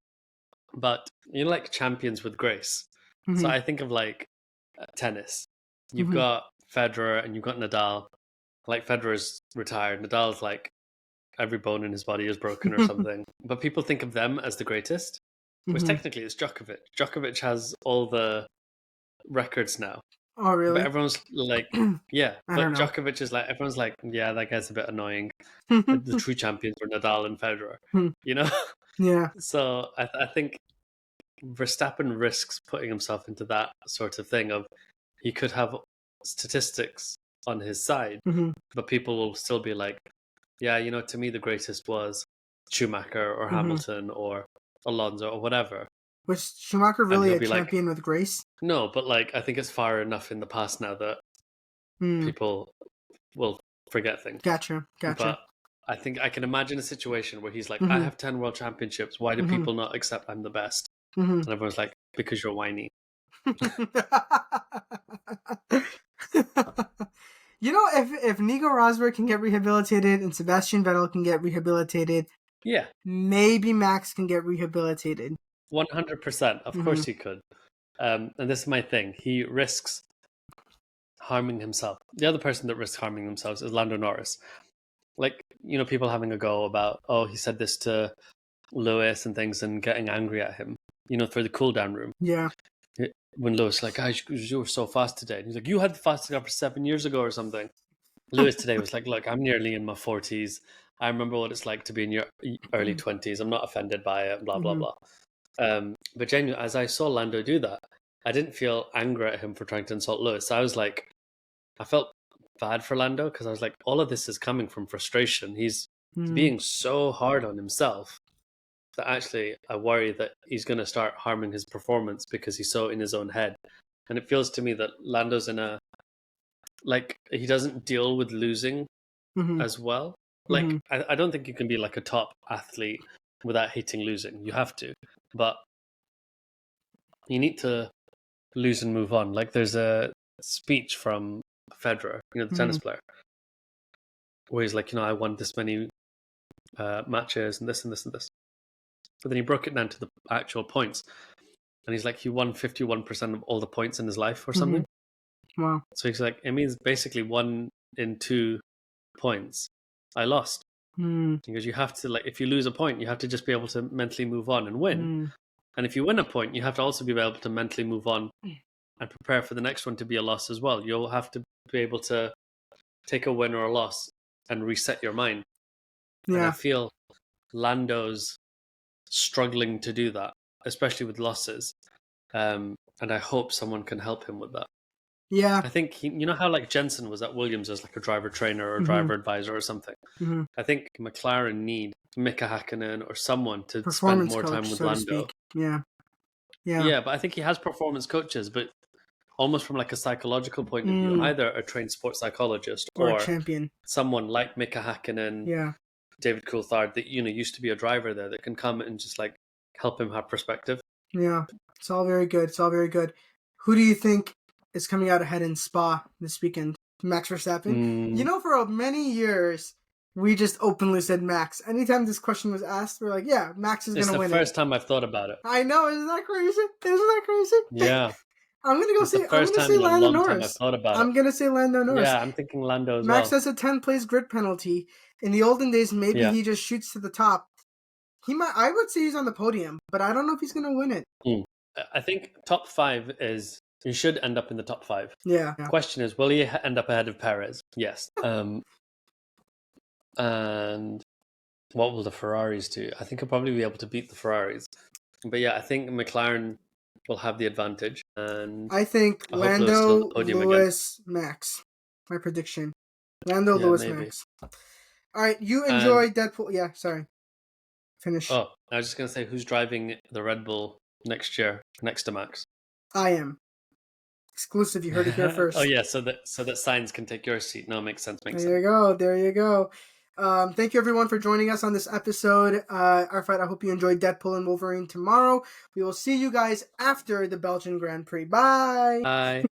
But like champions with grace. So I think of like tennis. You've got Federer and you've got Nadal. Like, Federer's retired. Nadal's like every bone in his body is broken or something. But people think of them as the greatest. Whereas technically it's Djokovic. Djokovic has all the records now. Oh, really? But everyone's like, yeah. But Djokovic is like, everyone's like, yeah, that guy's a bit annoying. The true champions were Nadal and Federer. Yeah. So I think Verstappen risks putting himself into that sort of thing of he could have statistics on his side, but people will still be like, yeah, to me the greatest was Schumacher or Hamilton or Alonso or whatever. Was Schumacher really a champion with grace? No, but like, I think it's far enough in the past now that people will forget things. Gotcha. But I think I can imagine a situation where he's like, I have 10 world championships. Why do people not accept I'm the best? And everyone's like, because you're whiny. If Nico Rosberg can get rehabilitated and Sebastian Vettel can get rehabilitated, maybe Max can get rehabilitated. 100%. Of course he could. And this is my thing. He risks harming himself. The other person that risks harming themselves is Lando Norris. Like, people having a go about, oh, he said this to Lewis and things and getting angry at him, through the cool down room. Yeah. When Lewis like, guys, you were so fast today. And he's like, you had the fastest car for 7 years ago or something. Lewis today was like, look, I'm nearly in my 40s. I remember what it's like to be in your early 20s. I'm not offended by it, blah, blah, blah. But genuinely, as I saw Lando do that, I didn't feel angry at him for trying to insult Lewis. I was like, I felt bad for Lando because I was like, all of this is coming from frustration. He's being so hard on himself that actually I worry that he's going to start harming his performance because he's so in his own head. And it feels to me that Lando's in a, like, he doesn't deal with losing as well. Like, I don't think you can be like a top athlete without hating losing. You have to. But you need to lose and move on. Like, there's a speech from Federer, the tennis player, where he's like, I won this many matches and this and this and this. But then he broke it down to the actual points. And he's like, he won 51% of all the points in his life or something. Wow. So he's like, it means basically 1 in 2 points I lost. Because you have to, like, if you lose a point, you have to just be able to mentally move on and win. And if you win a point, you have to also be able to mentally move on and prepare for the next one to be a loss as well. You'll have to be able to take a win or a loss and reset your mind. Yeah. And I feel Lando's struggling to do that, especially with losses. And I hope someone can help him with that. Yeah. I think, how like Jensen was at Williams as like a driver trainer or driver advisor or something. I think McLaren need Mika Hakkinen or someone to spend more time with Lando. Yeah. Yeah, but I think he has performance coaches, but almost from like a psychological point of view, either a trained sports psychologist or a champion, someone like Mika Hakkinen, David Coulthard that used to be a driver there that can come and just like help him have perspective. Yeah, it's all very good. It's all very good. Who do you think is coming out ahead in Spa this weekend? Max Verstappen? For many years, we just openly said Max. Anytime this question was asked, we're like, yeah, Max is going to win it. It's the first time I've thought about it. I know. Isn't that crazy? Yeah. I'm going to say Lando Norris. I'm going to say Lando Norris. Yeah, I'm thinking Lando as Max well. has a 10-place grid penalty. In the olden days, maybe he just shoots to the top. I would say he's on the podium, but I don't know if he's going to win it. I think top 5 is, he should end up in the top 5. Yeah. Question is, will he end up ahead of Perez? Yes. And what will the Ferraris do? I think he'll probably be able to beat the Ferraris. But yeah, I think McLaren will have the advantage. And I think Lando, Lewis, Max. My prediction. Lando, Lewis, maybe. Max. All right, you enjoy Deadpool. Yeah, sorry. Finish. Oh, I was just going to say, who's driving the Red Bull next year, next to Max? I am. Exclusive, you heard it here first. Oh yeah, so that Sainz can take your seat. No, makes sense. There you go. Thank you everyone for joining us on this episode. Arafat, I hope you enjoyed Deadpool and Wolverine tomorrow. We will see you guys after the Belgian Grand Prix. Bye. Bye.